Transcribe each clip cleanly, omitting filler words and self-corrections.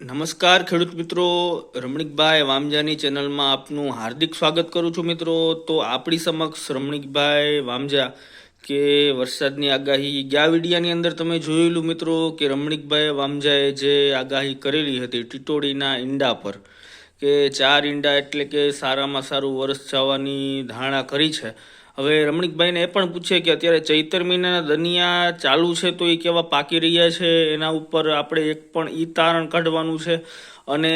નમસ્કાર ખેડૂત મિત્રો, રમણીકભાઈ વામજાની ચેનલમાં આપનું હાર્દિક સ્વાગત કરું છું મિત્રો. તો આપણી સમક્ષ રમણીકભાઈ વામજા કે વરસાદની આગાહી ગયા વિડીયાની અંદર તમે જોયેલું મિત્રો કે રમણીકભાઈ વામજાએ જે આગાહી કરેલી હતી ટીટોડીના ઈંડા પર કે 4 ઈંડા એટલે કે સારામાં સારું વરસ જવાની ધારણા કરી છે. હવે રમણીકભાઈને એ પણ પૂછે કે અત્યારે ચૈતર મહિનાના દનિયા ચાલુ છે તો એ કેવા પાકી રહ્યા છે, એના ઉપર આપણે એક પણ ઈ તારણ કાઢવાનું છે. અને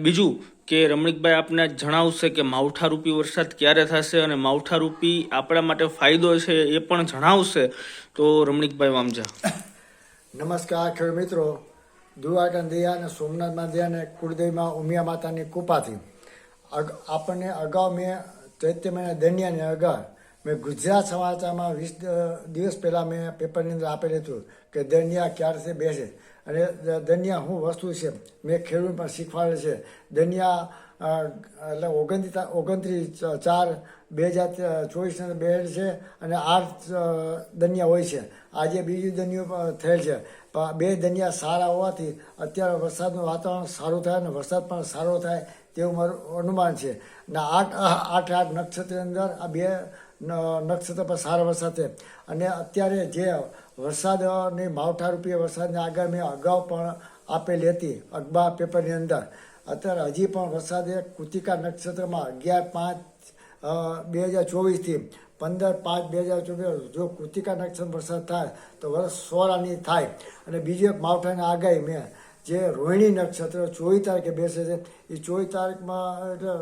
બીજું કે રમણીકભાઈ આપને જણાવશે કે માવઠારૂપી વરસાદ ક્યારે થશે અને માવઠારૂપી આપણા માટે ફાયદો છે એ પણ જણાવશે. તો રમણીકભાઈ વામજા. નમસ્કાર ખેડૂત મિત્રો, દ્વારકા દયા અને સોમનાથમાં દયા અને કુળદેવીમાં ઉમિયા માતાની કૃપાથી આપણને અગાઉ મેં ચૈત્ય મહિના દનિયાની અગાઉ મેં ગુજરાત સમાચારમાં 20 દિવસ પહેલાં મેં પેપરની અંદર આપેલું હતું કે દનિયા ક્યારે બેસે અને દનિયા શું વસ્તુ છે મેં ખેડૂત પણ શીખવાડે છે. દનિયા એટલે 29/4/2024 બેડ છે અને 8 દનિયા હોય છે. આજે બીજું દનિયું થયેલ છે. બે દનિયા સારા હોવાથી અત્યારે વરસાદનું વાતાવરણ સારું થાય અને વરસાદ પણ સારો થાય તેવું મારું અનુમાન છે. અને 8 નક્ષત્રની અંદર આ બે નક્ષત્ર પર સારા વરસાદ છે. અને અત્યારે જે વરસાદની માવઠારૂપી વરસાદની આગાહી મેં અગાઉ પણ આપેલી હતી અખબાર પેપરની અંદર. અત્યારે હજી પણ વરસાદે કૃતિકા નક્ષત્રમાં 11/5/2024 15/5/2024 જો કૃતિકા નક્ષત્ર વરસાદ થાય તો વર્ષ સોરાની થાય. અને બીજી એક માવઠાની આગાહી મેં જે રોહિણી નક્ષત્ર 24 તારીખે બેસે છે એ 24 તારીખમાં એટલે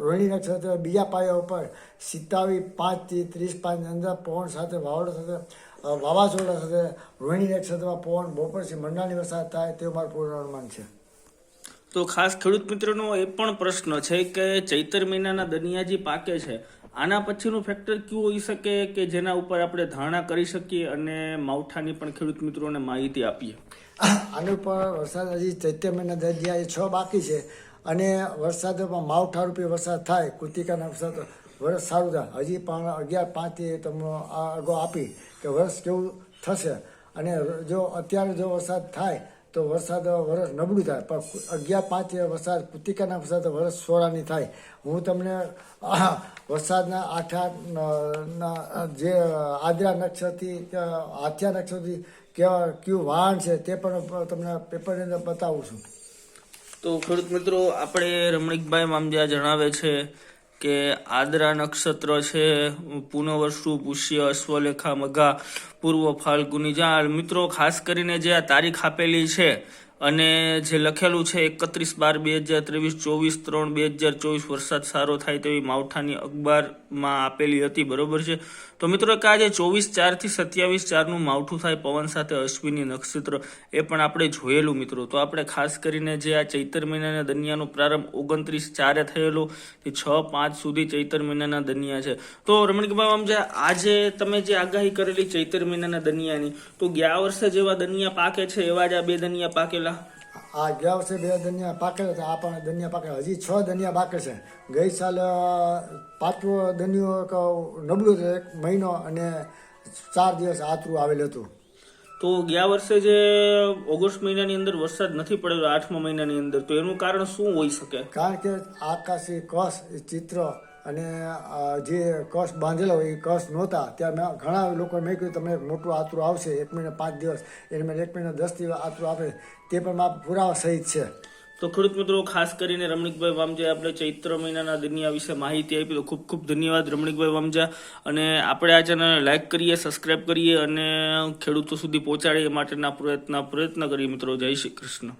રોહિણી નક્ષત્ર બીજા પાયા ઉપર 27/5 થી 30/5 અંદર પવન સાથે વાવાઝોડા સાથે રોહિણી નક્ષત્રમાં પવન બપોર પછી મંડાણી વરસાદ થાય તેવું મારું પૂર્ણ અનુમાન છે. તો ખાસ ખેડૂત મિત્રોનો એ પણ પ્રશ્ન છે કે ચૈતર મહિનાના દનિયા જે પાકે છે આના પછીનું ફેક્ટર કયું હોઈ શકે કે જેના ઉપર આપણે ધારણા કરી શકીએ અને માવઠાની પણ ખેડૂત મિત્રોને માહિતી આપીએ. આની ઉપર વરસાદ હજી ચૈત્ય મહિના દરિયા 6 બાકી છે અને વરસાદમાં માવઠારૂપી વરસાદ થાય કૃતિકાના વરસાદ વરસ સારું થાય. હજી પણ 11/5 તમને અગાઉ આપી કે વરસ કેવું થશે. અને જો અત્યારે જો વરસાદ થાય તો વરસાદ વરસ નબળું થાય પણ 11/5 વરસાદ કૃતિકાના વરસાદ વરસ સોળાની થાય. હું તમને વરસાદના 8 જે આદ્રા નક્ષત્રથી હાથિયા નક્ષત્રથી કયું વાહન છે તે પણ તમને પેપરની અંદર બતાવું છું. તો ખેડૂત મિત્રો, આપણે રમણીકભાઈ વામજા જણાવે છે કે આદ્રા નક્ષત્ર છે, પુનઃવર્ષુ, પુષ્ય, અશ્વલેખા, મઘા, પૂર્વ ફાલ્ગુની. જ્યાં મિત્રો ખાસ કરીને જે આ તારીખ આપેલી છે અને જે લખેલું છે 31/12/2023 24/3/2024 વરસાદ સારો થાય તેવી માવઠાની અખબારમાં આપેલી હતી, બરોબર છે. તો મિત્રો કે આજે 24/4 થી 27/4 માવઠું થાય પવન સાથે અશ્વિની નક્ષત્ર એ પણ આપણે જોયેલું મિત્રો. તો આપણે ખાસ કરીને જે આ ચૈતર મહિનાના દનિયાનો પ્રારંભ 29/4 થયેલો તે 6/5 સુધી ચૈતર મહિનાના દનિયા છે. તો રમણીકભાઈ વામજા, આજે તમે જે આગાહી કરેલી ચૈતર મહિનાના દનિયાની, તો ગયા વર્ષે જેવા દનિયા પાકે છે એવા જ આ બે દનિયા પાકેલા? આ ગયા વર્ષે 2 દનિયા પાકેલા હતા, આ પણ દનિયા પાકેલા. હજી 6 દનિયા બાકી છે. ગઈ સાલ 5મો દનિયો નબળું હતું, 1 મહિનો અને 4 દિવસ આતરું આવેલું હતું. તો ગયા વર્ષે જે ઓગસ્ટ મહિનાની અંદર વરસાદ નથી પડેલો 8મા મહિનાની અંદર, તો એનું કારણ શું હોઈ શકે? કારણ કે આકાશી કસ ચિત્ર અને જે કસ બાંધેલો હોય એ કસ નહોતા. ત્યાં મેં ઘણા લોકો મેં કહ્યું તમને મોટું આતરું આવશે 1 મહિના 5 દિવસ, એને મેં 1 મહિના 10 દિવસ આતરું આપે, તે પણ મારા પુરાવા સહિત છે. તો ખેડૂત મિત્રો, ખાસ કરીને રમણીકભાઈ વામજાએ આપણે ચૈત્ર મહિનાના દનિયા વિશે માહિતી આપી. તો ખૂબ ખૂબ ધન્યવાદ રમણીકભાઈ વામજા. અને આપણે આ ચેનલને લાઈક કરીએ, સબસ્ક્રાઈબ કરીએ અને ખેડૂતો સુધી પહોંચાડીએ માટેના પ્રયત્ન કરીએ મિત્રો. જય શ્રી કૃષ્ણ.